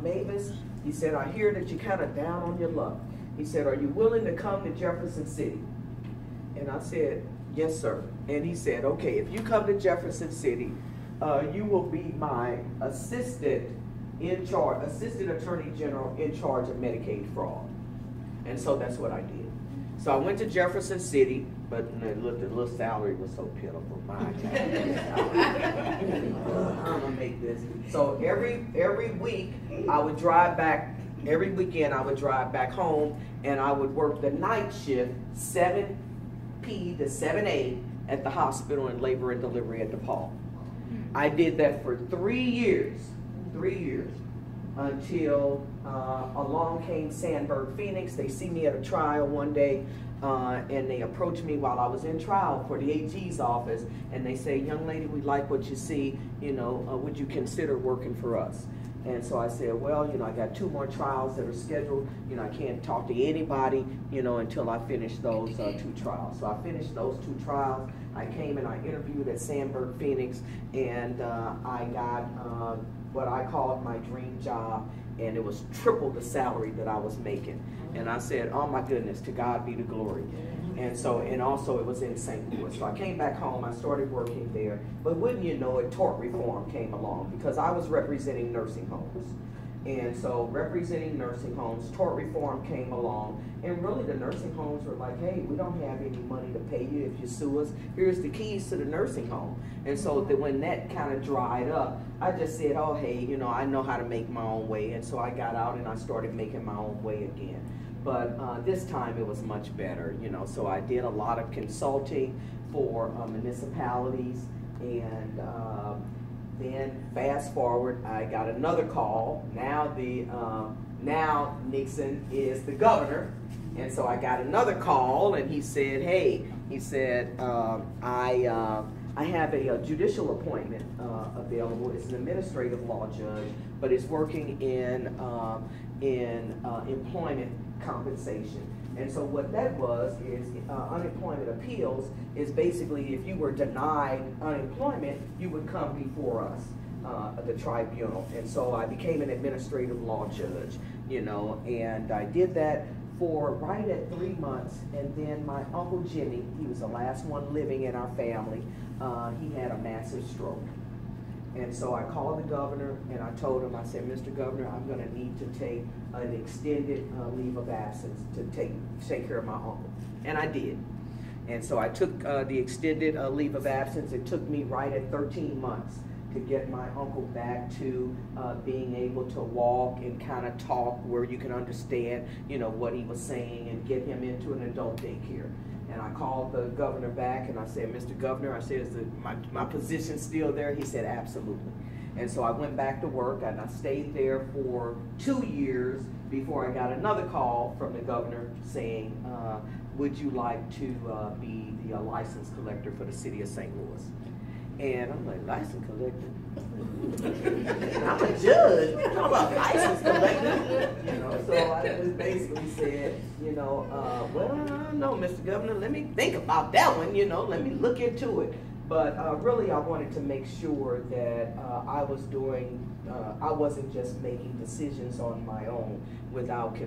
Mavis, he said, I hear that you're kind of down on your luck. He said, are you willing to come to Jefferson City? And I said, yes, sir. And he said, okay, if you come to Jefferson City, you will be my assistant attorney general in charge of Medicaid fraud. And so that's what I did. So I went to Jefferson City, but the little salary was so pitiful. My God, I'm gonna make this. So every week I would drive back. Every weekend I would drive back home, and I would work the night shift, 7 p to 7 a at the hospital in labor and delivery at DePaul. I did that for 3 years. 3 years. Until along came Sandberg Phoenix. They see me at a trial one day, and they approached me while I was in trial for the AG's office, and they say, young lady, we like what you see, would you consider working for us? And so I said, well, I got 2 more trials that are scheduled. I can't talk to anybody, until I finish those 2 trials. So I finished those 2 trials. I came and I interviewed at Sandberg Phoenix, and I got what I called my dream job, and it was triple the salary that I was making. And I said, oh my goodness, to God be the glory. And also it was in St. Louis. So I came back home, I started working there. But wouldn't you know it, tort reform came along, because I was representing nursing homes. And so representing nursing homes, tort reform came along, and really the nursing homes were like, hey, we don't have any money to pay you if you sue us. Here's the keys to the nursing home. And so when that kind of dried up, I just said, oh, hey, I know how to make my own way. And so I got out and I started making my own way again. But this time it was much better, so I did a lot of consulting for municipalities, and then fast forward, I got another call. Now now Nixon is the governor, and so I got another call, and he said, hey, I have a judicial appointment available. It's an administrative law judge, but it's working in employment compensation. And so what that was is unemployment appeals is basically if you were denied unemployment, you would come before us, the tribunal. And so I became an administrative law judge, and I did that for right at 3 months. And then my Uncle Jimmy, he was the last one living in our family, he had a massive stroke. And so I called the governor and I told him, I said, Mr. Governor, I'm going to need to take an extended leave of absence to take care of my uncle. And I did. And so I took the extended leave of absence. It took me right at 13 months to get my uncle back to being able to walk and kind of talk where you can understand, what he was saying, and get him into an adult daycare. And I called the governor back and I said, Mr. Governor, I said, is my position still there? He said, absolutely. And so I went back to work, and I stayed there for 2 years before I got another call from the governor saying, would you like to be the license collector for the city of St. Louis? And I'm like, license collector? I'm a judge. What are you talking about, license collector? So I just basically said, well, no, Mr. Governor, let me think about that one, let me look into it. But really, I wanted to make sure that I wasn't just making decisions on my own without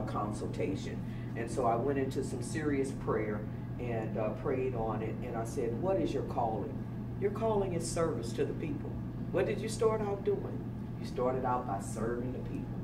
consultation. And so I went into some serious prayer and prayed on it. And I said, what is your calling? Your calling is service to the people. What did you start out doing? You started out by serving the people.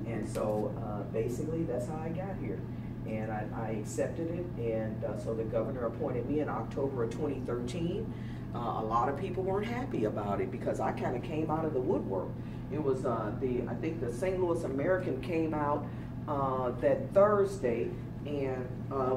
And so basically that's how I got here. And I accepted it, and so the governor appointed me in October of 2013. A lot of people weren't happy about it because I kind of came out of the woodwork. It was I think the St. Louis American came out that Thursday, and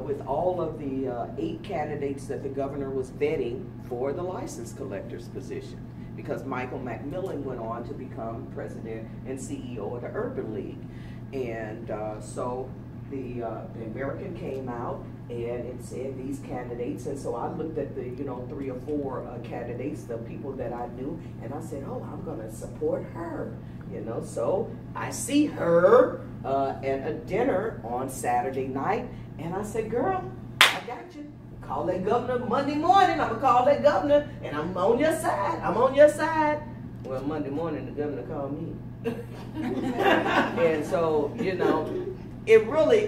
with all of the 8 candidates that the governor was vetting for the license collector's position, because Michael Macmillan went on to become president and CEO of the Urban League. And so the American came out and it said these candidates, and so I looked at the 3 or 4 candidates, the people that I knew, and I said, oh, I'm going to support her. So I see her at a dinner on Saturday night, and I said, girl, I got you. Call that governor Monday morning. I'm gonna call that governor, and I'm on your side. I'm on your side. Well, Monday morning the governor called me. And so, you know, it really,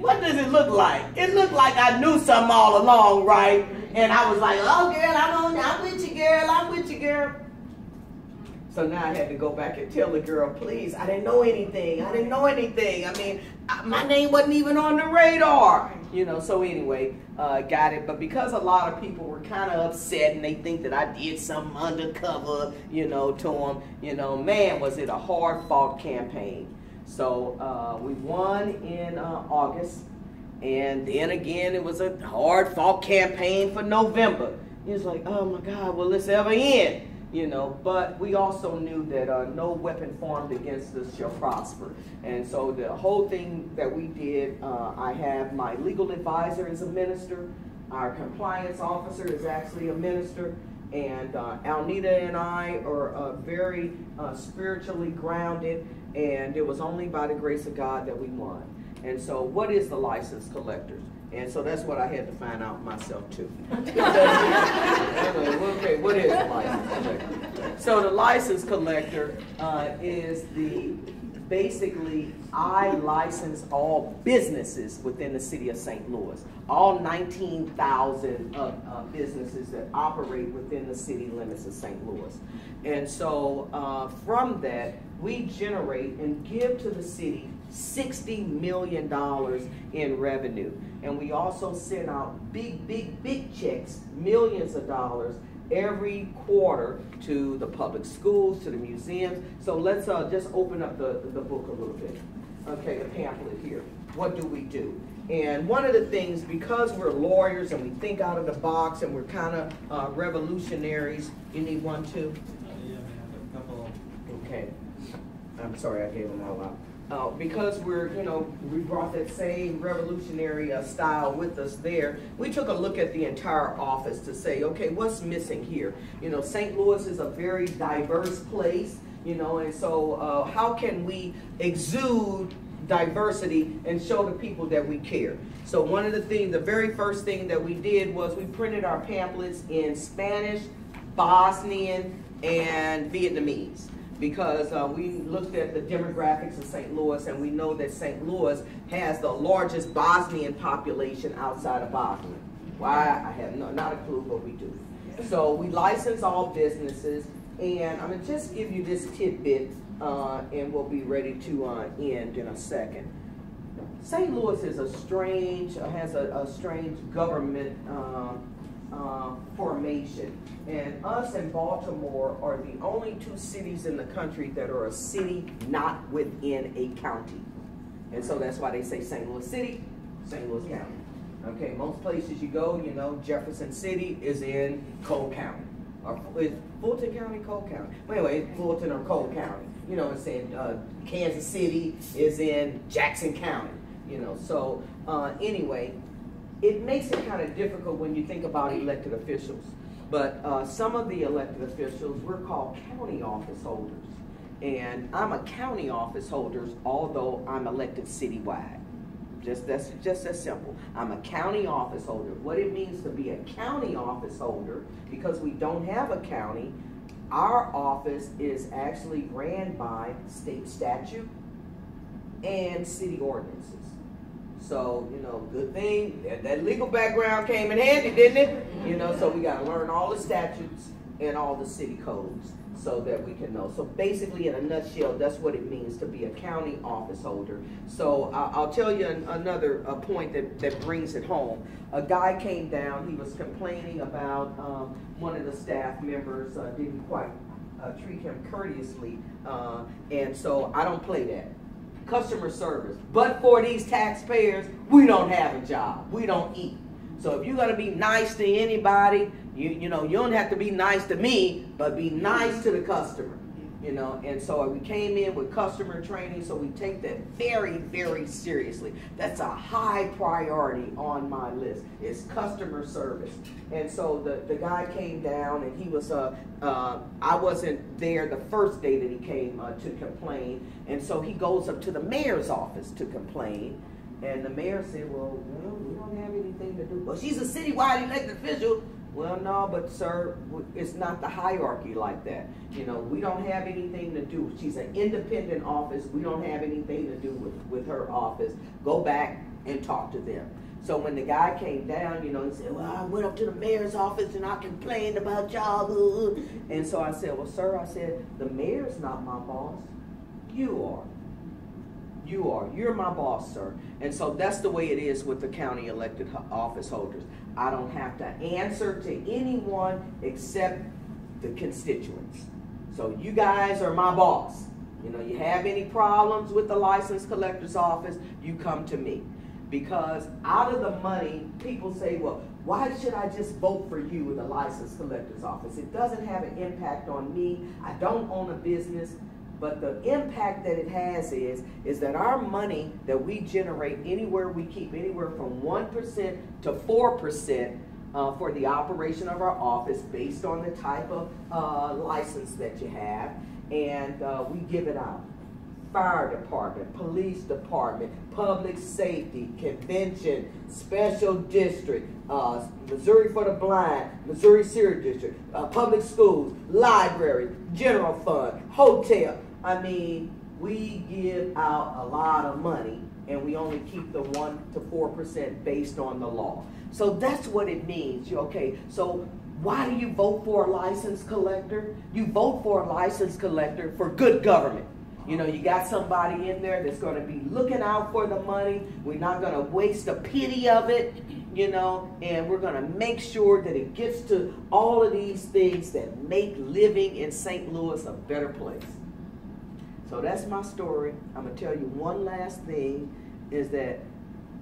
what does it look like? It looked like I knew something all along, right? And I was like, oh, girl, I'm with you, girl. I'm with you, girl. So now I had to go back and tell the girl, please, I didn't know anything. I didn't know anything. I mean, my name wasn't even on the radar. You know, so anyway, got it. But because a lot of people were kind of upset and they think that I did something undercover, you know, to them, you know, man, was it a hard-fought campaign. So we won in August. And then again, it was a hard-fought campaign for November. It was like, oh, my God, will this ever end? You know, but we also knew that no weapon formed against us shall prosper. And so the whole thing that we did, I have my legal advisor is a minister. Our compliance officer is actually a minister. And Alnita and I are very spiritually grounded. And it was only by the grace of God that we won. And so what is the license collector? And so that's what I had to find out myself too. Okay, what is the license collector? So the license collector is basically I license all businesses within the city of St. Louis. All 19,000 businesses that operate within the city limits of St. Louis. And so from that, we generate and give to the city $60 million in revenue. And we also send out big checks, millions of dollars every quarter to the public schools, to the museums. So let's just open up the book a little bit. Okay, the pamphlet here. What do we do? And one of the things, because we're lawyers and we think out of the box and we're kind of revolutionaries, you need one too? Yeah, man, a couple. Okay. I'm sorry I gave them all out. Because we're, you know, we brought that same revolutionary style with us there, we took a look at the entire office to say, okay, what's missing here? You know, St. Louis is a very diverse place, you know, and so how can we exude diversity and show the people that we care? So one of the things, the very first thing that we did was we printed our pamphlets in Spanish, Bosnian, and Vietnamese. Because we looked at the demographics of St. Louis, and we know that St. Louis has the largest Bosnian population outside of Bosnia. Why? I have not a clue, but we do. So we license all businesses, and I'm going to just give you this tidbit, and we'll be ready to end in a second. St. Louis is has a strange government formation. And us and Baltimore are the only two cities in the country that are a city not within a county. And so that's why they say St. Louis City, St. Louis County. Okay, most places you go, you know, Jefferson City is in Cole County. Or is Fulton County, Cole County? Well, anyway, Fulton or Cole County. You know, it's in Kansas City is in Jackson County. You know, so anyway, it makes it kind of difficult when you think about elected officials. But some of the elected officials, we're called county office holders. And I'm a county office holder, although I'm elected citywide. That's just as simple. I'm a county office holder. What it means to be a county office holder, because we don't have a county, our office is actually ran by state statute and city ordinances. So, you know, good thing that legal background came in handy, didn't it? You know, so we got to learn all the statutes and all the city codes so that we can know. So basically, in a nutshell, that's what it means to be a county office holder. So I'll tell you another point that brings it home. A guy came down, he was complaining about one of the staff members didn't quite treat him courteously, and so I don't play that. Customer service. But for these taxpayers, we don't have a job. We don't eat. So if you're going to be nice to anybody, you know, you don't have to be nice to me, but be nice to the customer. You know, and so we came in with customer training, so we take that very, very seriously. That's a high priority on my list, is customer service. And so the guy came down, and he was, I wasn't there the first day that he came to complain, and so he goes up to the mayor's office to complain, and the mayor said, well, we don't have anything to do. Well, she's a citywide elected official. Well, no, but sir, it's not the hierarchy like that. You know, we don't have anything to do. She's an independent office. We don't have anything to do with her office. Go back and talk to them. So when the guy came down, you know, he said, well, I went up to the mayor's office and I complained about y'all. And so I said, well, sir, I said, the mayor's not my boss. You are. You are. You're my boss, sir. And so that's the way it is with the county elected office holders. I don't have to answer to anyone except the constituents. So you guys are my boss. You know, you have any problems with the license collector's office, you come to me. Because out of the money, people say, well, why should I just vote for you in the license collector's office? It doesn't have an impact on me. I don't own a business. But the impact that it has is that our money that we generate anywhere, we keep anywhere from 1% to 4% for the operation of our office based on the type of license that you have. And we give it out. Fire department, police department, public safety, convention, special district, Missouri for the Blind, Missouri Sewer District, public schools, library, general fund, hotel. I mean, we give out a lot of money and we only keep the 1 to 4% based on the law. So that's what it means. Okay, so why do you vote for a license collector? You vote for a license collector for good government. You know, you got somebody in there that's going to be looking out for the money. We're not going to waste a penny of it, you know, and we're going to make sure that it gets to all of these things that make living in St. Louis a better place. So that's my story. I'm going to tell you one last thing is that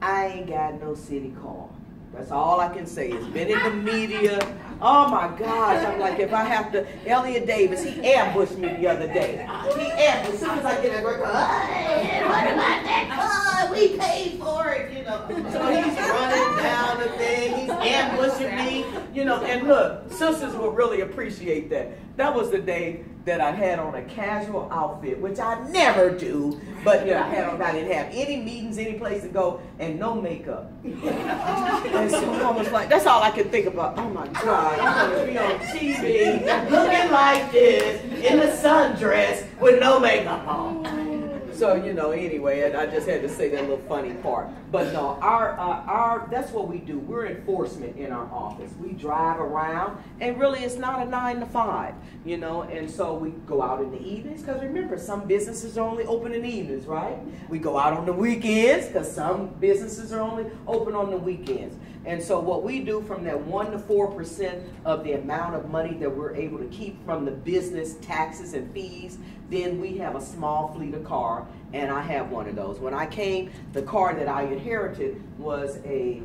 I ain't got no city car. That's all I can say. It's been in the media. Oh my gosh. I'm like, if I have to, Elliot Davis, he ambushed me the other day. He ambushed. As soon as I get at work, hey, what about that car? We paid for it, you know. So he's running down the thing. He's ambushing me, you know. And look, sisters will really appreciate that. That was the day that I had on a casual outfit, which I never do. But you know, I didn't have any meetings, any place to go, and no makeup. And so I was like, that's all I could think about. Oh my God, I'm gonna be on TV looking like this in a sundress with no makeup on. So, you know, anyway, I just had to say that little funny part. But no, that's what we do. We're enforcement in our office. We drive around, and really it's not a 9 to 5, you know, and so we go out in the evenings, because remember, some businesses are only open in the evenings, right? We go out on the weekends, because some businesses are only open on the weekends. And so what we do from that 1 to 4% of the amount of money that we're able to keep from the business taxes and fees, then we have a small fleet of car, and I have one of those. When I came, the car that I inherited was a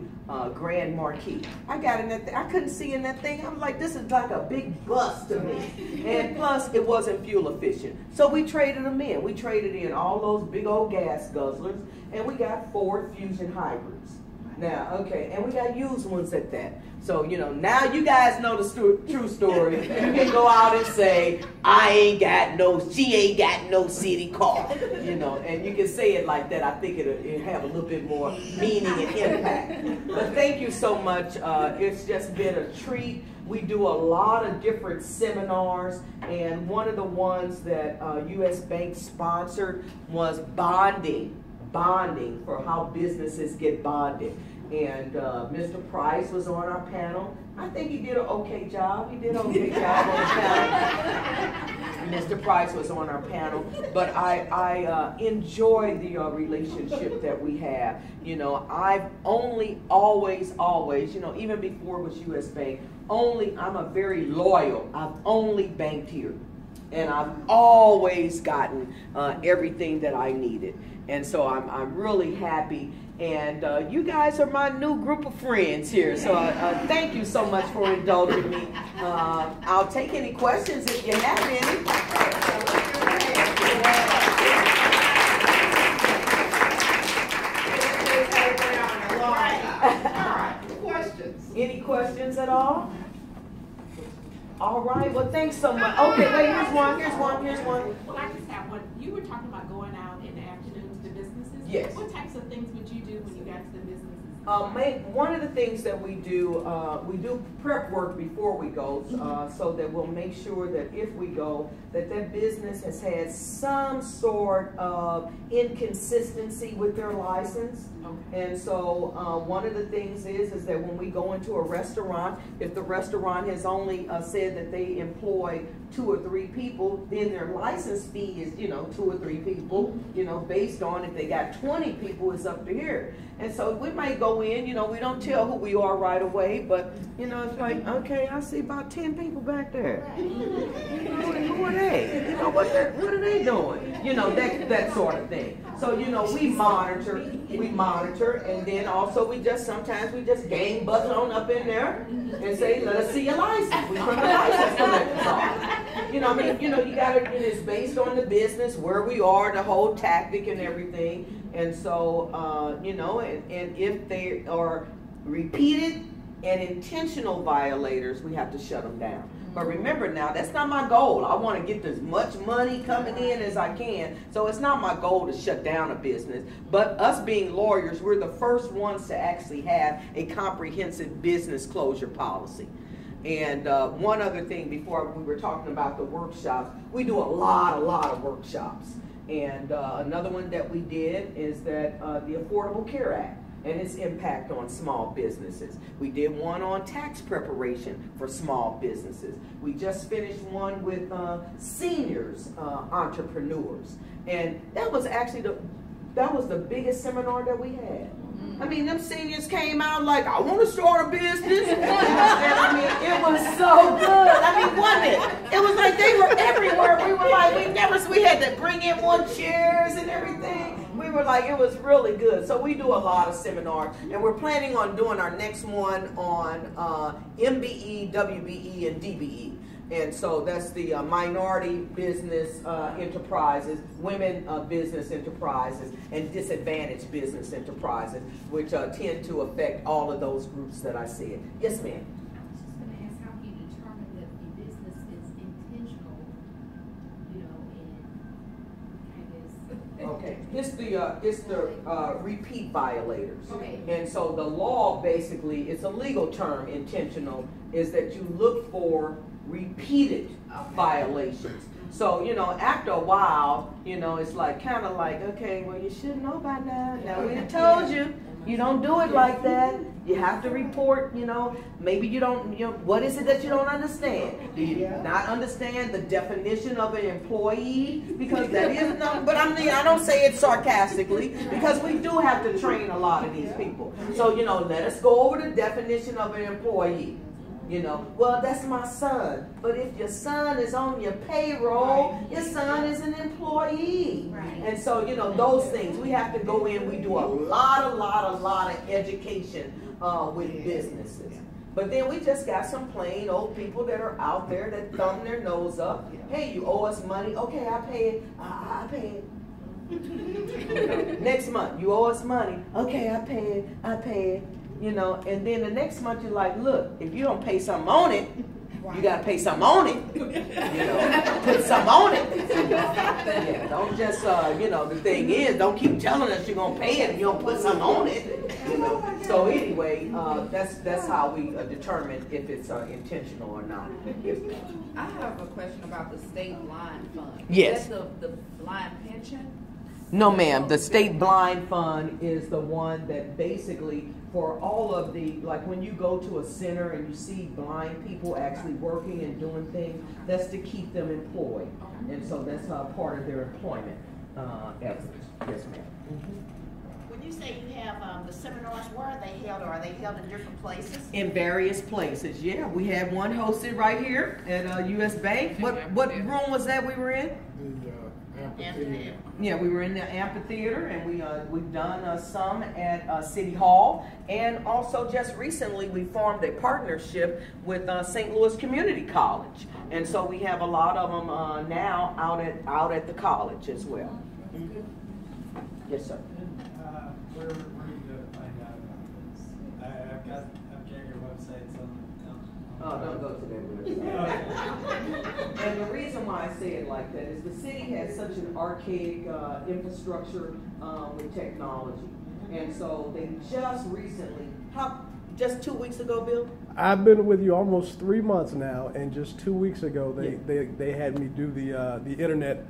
Grand Marquis. I got in that thing. I couldn't see in that thing. I'm like, this is like a big bus to me. And plus, it wasn't fuel efficient. So we traded them in. We traded in all those big old gas guzzlers, and we got Ford Fusion hybrids. Now, okay, and we got used ones at that. So, you know, now you guys know the true story. You can go out and say, she ain't got no city car. You know, and you can say it like that. I think it'll have a little bit more meaning and impact. But thank you so much. It's just been a treat. We do a lot of different seminars, and one of the ones that U.S. Bank sponsored was bonding for how businesses get bonded. And Mr. Price was on our panel. I think he did an okay job. He did an okay job on the panel. Mr. Price was on our panel. But I enjoy the relationship that we have. You know, I've always, you know, even before it was U.S. Bank, I'm a very loyal. I've only banked here. And I've always gotten everything that I needed. And so I'm really happy. And you guys are my new group of friends here. So thank you so much for indulging me. I'll take any questions if you have any. All right, questions? Any questions at all? All right, well, thanks so much. Okay, wait, here's one. Well, I just have one. You were talking about going out in the afternoon to the businesses. Yes. What types of things would you do when you got to the businesses One of the things that we do prep work before we go, so that we'll make sure that if we go, that business has had some sort of inconsistency with their license. Okay. And so one of the things is that when we go into a restaurant, if the restaurant has only said that they employ 2 or 3 people, then their license fee is, 2 or 3 people, based on if they got 20 people, it's up to here. And so we might go in, we don't tell who we are right away, but, it's like, okay, I see about 10 people back there. Who are they? What are they doing? That sort of thing. So, we monitor, and then also sometimes we just gang buzz on up in there and say, let us see your license. We turn the license collectors off. You gotta, it's based on the business, where we are, the whole tactic and everything. And so, and if they are repeated and intentional violators, we have to shut them down. But remember now, that's not my goal. I want to get as much money coming in as I can. So it's not my goal to shut down a business. But us being lawyers, we're the first ones to actually have a comprehensive business closure policy. And one other thing before we were talking about the workshops, we do a lot of workshops. And another one that we did is that the Affordable Care Act and its impact on small businesses. We did one on tax preparation for small businesses. We just finished one with seniors entrepreneurs. And that was actually the biggest seminar that we had. I mean, them seniors came out like, I want to start a business. And I mean, it was so good. I mean, wasn't it? It was like they were everywhere. We were like, we had to bring in 1 chairs and everything. We were like, it was really good. So we do a lot of seminars, and we're planning on doing our next one on MBE, WBE, and DBE. And so that's the minority business enterprises, women business enterprises, and disadvantaged business enterprises, which tend to affect all of those groups that I said. Yes, ma'am. I was just going to ask how you determine that the business is intentional, Okay, it's the repeat violators. Okay. And so the law basically, it's a legal term, intentional, is that you look for repeated violations. So, after a while, it's like kind of like, okay, well, you should know by now. Now we have told you, you don't do it like that. You have to report, maybe you don't, what is it that you don't understand? Do you not understand the definition of an employee? Because that is not, but I don't say it sarcastically, because we do have to train a lot of these people. So, let us go over the definition of an employee. Well, that's my son. But if your son is on your payroll, your son is an employee. Right. And so, those things, we have to go in. We do a lot of education with businesses. But then we just got some plain old people that are out there that thumb their nose up. Hey, you owe us money. Okay, I pay it. I pay it. Next month, you owe us money. Okay, I pay it. I pay it. And then the next month you're like, look, if you don't pay something on it, you got to pay something on it. Put something on it. Yeah, don't just, the thing is, don't keep telling us you're going to pay it and you don't put something on it. So anyway, that's how we determine if it's intentional or not. I have a question about the state blind fund. Yes. Is that the blind pension? No, ma'am. The state blind fund is the one that basically for all of the, like when you go to a center and you see blind people actually working and doing things, that's to keep them employed. And so that's part of their employment efforts. Yes, ma'am. When you say you have the seminars, where are they held, or are they held in different places? In various places, yeah. We had one hosted right here at US Bank. What room was that we were in? The amphitheater. Yeah, we were in the amphitheater, and we've done some at City Hall, and also just recently we formed a partnership with St. Louis Community College, and so we have a lot of them now out at the college as well. Yes, sir. Where are you going to find out about this? I've got your websites on. Oh, don't go to that website. And the reason why I say it like that is the city has such an archaic infrastructure with technology. And so they just recently, just 2 weeks ago, Bill? I've been with you almost 3 months now, and just 2 weeks ago they had me do the internet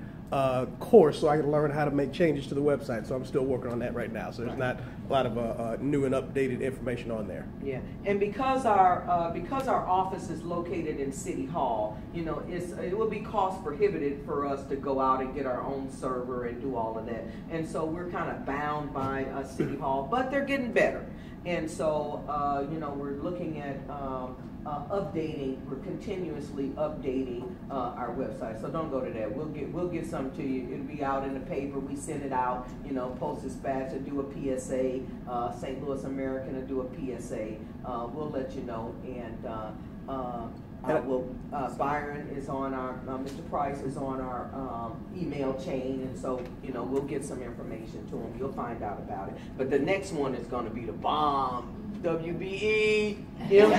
course so I could learn how to make changes to the website. So I'm still working on that right now. So there's not a lot of new and updated information on there. Yeah, and because our office is located in City Hall, you know, it will be cost prohibitive for us to go out and get our own server and do all of that. And so we're kind of bound by City Hall, but they're getting better. And so, you know, we're looking at we're continuously updating our website. So don't go to that. We'll get something to you. It'll be out in the paper. We send it out, you know, Post Dispatch will do a PSA, St. Louis American will do a PSA. We'll let you know. And Byron is on our, Mr. Price is on our email chain, and so, you know, we'll get some information to him. You'll find out about it. But the next one is going to be the bomb. WBE, MBE,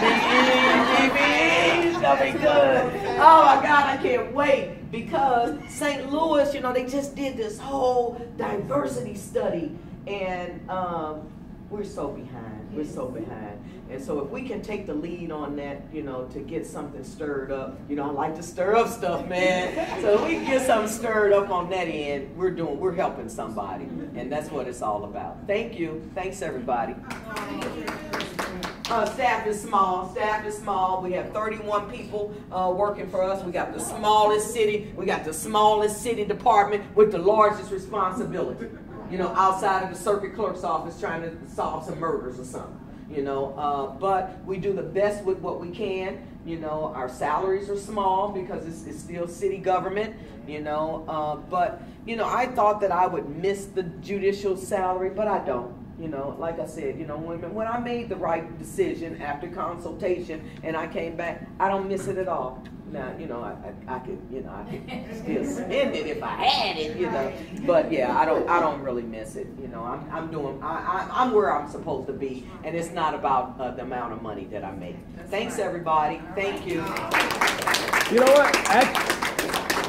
DBE, it's going to be good. Oh my God, I can't wait, because St. Louis, you know, they just did this whole diversity study, and we're so behind. We're so behind. And so if we can take the lead on that, you know, to get something stirred up, you know, I like to stir up stuff, man. So if we can get something stirred up on that end, we're helping somebody. And that's what it's all about. Thank you. Thanks, everybody. Staff is small. Staff is small. We have 31 people working for us. We got the smallest city. We got the smallest city department with the largest responsibility. You know, outside of the circuit clerk's office trying to solve some murders or something. You know, but we do the best with what we can. You know, our salaries are small because it's still city government, you know, but, you know, I thought that I would miss the judicial salary, but I don't. You know, like I said, you know, when I made the right decision after consultation and I came back, I don't miss it at all. Now, you know, I could, you know, I could still spend it if I had it, you know, but yeah, I don't really miss it. You know, I'm where I'm supposed to be, and it's not about the amount of money that I make. Thanks, everybody. Thank you. You know what?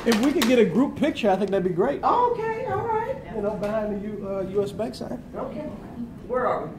If we could get a group picture, I think that'd be great. Okay, all right. You know, behind the U.S. Bank sign. Okay. Where are we?